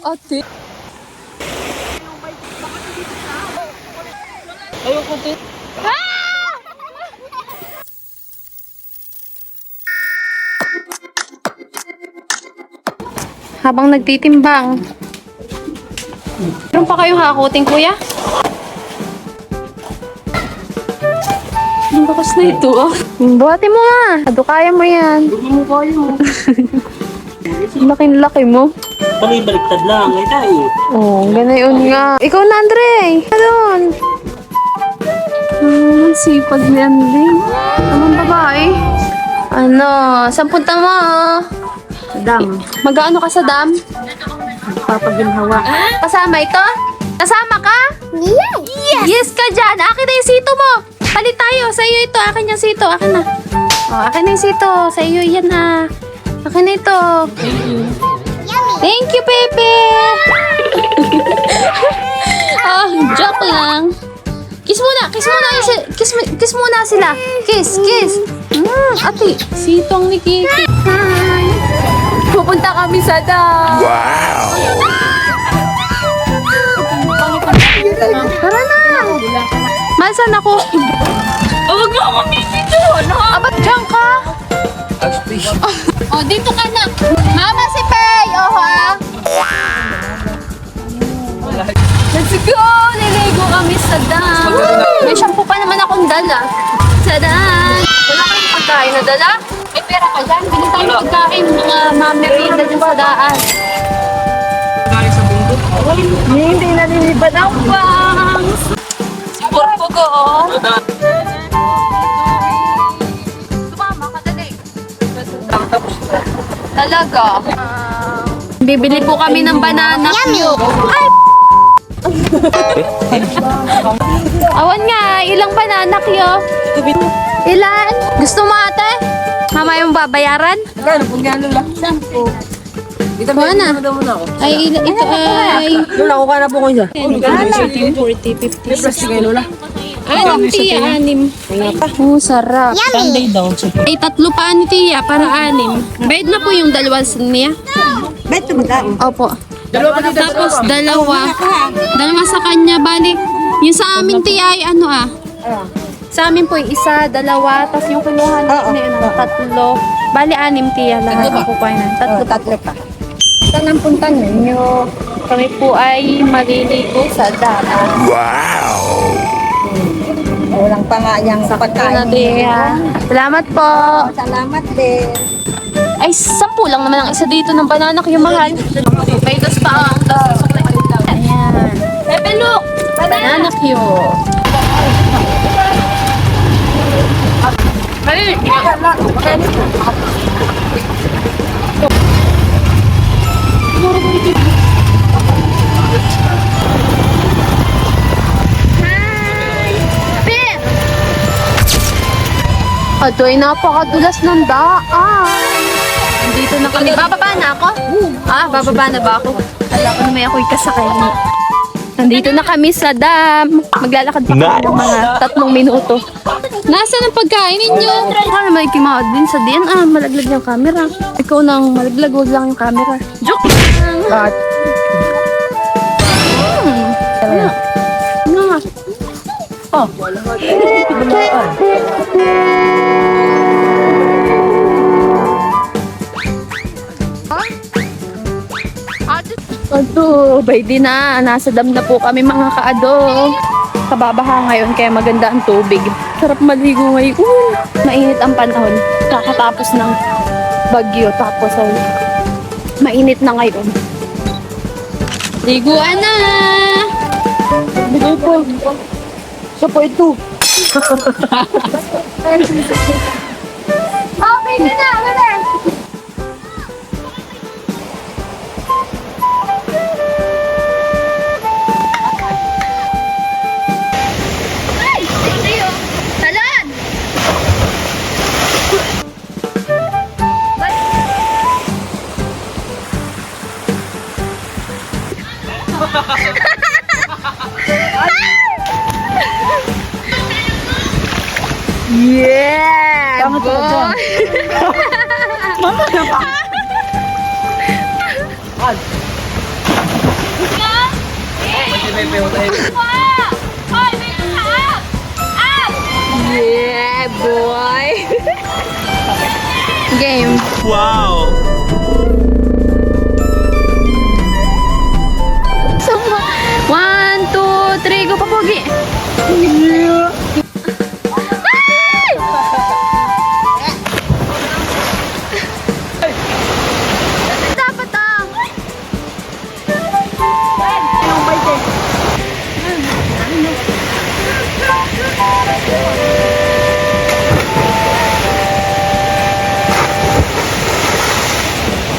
Ate. Ayoko din. Habang nagtitimbang. Meron pa kayong hakutin, kuya? Ang bakas na ito, ah. Buhati mo nga. Kaya mo yan. Hindi mo kaya mo. Laki-laki mo. Pali, baliktad lang. Ay tayo. Oh, ganayon nga. Ikaw na, Andre. Doon. Sipag ni Andre. Anong babae? Ano, saan punta mo? Dam. Mag-ano ka sa dam? Papaginhawa. Kasama ito? Kasama ka? Yes! Yes ka dyan. Akin na yung sito mo. Palit tayo. Sa iyo ito. Akin yung sito. Akin na. Oh, akin na yung sito. Sa iyo yan na. Akin na ito. Thank you, Pepe. Oh, joke lang. Kiss muna. Kiss muna. Kiss muna sila. Kiss. Ate, sitong ni Kiki. Hi. Pupunta kami sa dam. Wow. Tara na. Masan ako? Huwag mo akong dito. Ba't dyan ka? Oh, dito ka na. Mama si Pei. Oh, ha? Let's go. Niligo kami sa dam. May shampoo pa naman akong dala. Sa dam. Wala kayong pagkain na dala? May pera ka dyan. Bili tayo ng pagkain. Mga mamerinda dyan sa daan. Hindi nalilibad ang bangs. Si Porpogo, oh. Sumama ka, dali. Talaga. Bibili po kami ng banana cube. Ay! Awan nga, ilang banana cube? Ilan? Gusto mo ate? Mama yung babayaran? Kano, kung gano'n lang. Sampo. Ito Kuha na. Ay, ito ay... Lola, kuha na po ko isa. 10, 20, 40, 50, May plastic kayo, Lola. 6. Tiya, 6. Oh, sarap. Sunday daw. Ay, 3 pa ni Tiya, para 6. Bayad na po yung 2 niya. Bet, tumatang. Opo. Dalawa pa dito. Tapos 2. 2 sa kanya, bali. Yung sa amin, Tiya, ay ano ah. Sa amin po, 1, 2, tapos yung kinuha ni 3. Bali, 6 Tiya lahat ang kukuha na. 3 pa. Saan ang punta ninyo? Kami po ay maliligo sa dagat. Walang pa nga yung Na pagkain. Bea. Salamat po. Salamat din. Ay, 10 lang naman ang isa dito ng banana yung mahal. May 2 pa. Ayan. Pepe, look! Banana cute. Ay, Ito ay napakadulas ng daan. Nandito na kami. Bababa na ako? Bababa na ba ako? Kala ko na may ako'y kasakay. Nandito na kami sa dam. Maglalakad pa kami ng mga 3 minuto. Nasaan ang pagkain ninyo? Baka naman ikimawad din sa diyan. Malaglag yung camera. Ikaw nang malaglag, wag lang yung camera. Joke lang! Ano nga? Oh. Ito, by di na. Nasa dam na po kami mga kaado. Kababaha ngayon kaya maganda ang tubig. Sarap maligo ngayon. Mainit ang panahon. Kakatapos ng bagyo. Tapos ay mainit na ngayon. Liguan na! Bigay po. Isa po ito. Okay na! Wala! Talan! Yeah! Tama to dyan. Mama na ba? Yeah, boy! Game. Wow! So, 1, 2, 3, go pa, Pogi! Ay! Dapat ah!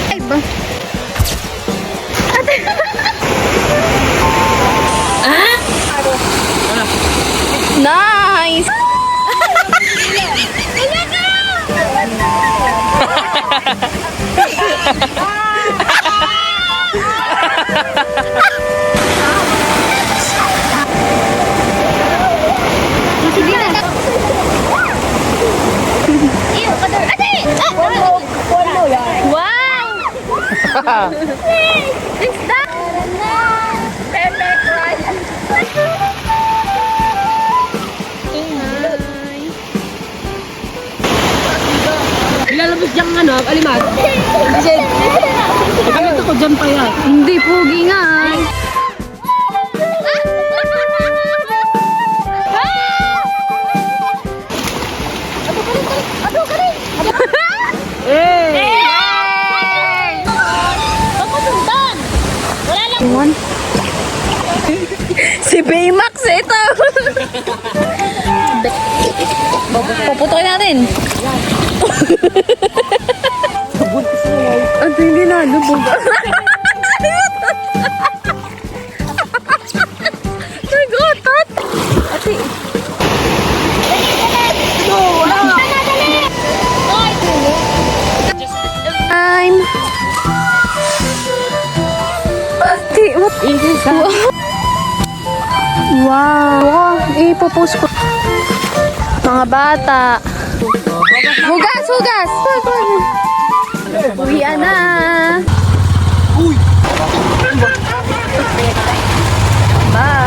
Ay ba? Ate! Nice! Sige na. Wow! Is that? Pepe crush. Ilalabas diyang alimat. Ganito ko dyan pa yan. Hindi, Pogi nga. Si Baymax ito. Puputokin natin. Ang hindi na lubog. Nagotot. Ate. Time. Ate, what is this? Wow. Ipopost ko. Mga bata. Hugas, hugas. Uwian na. Bye.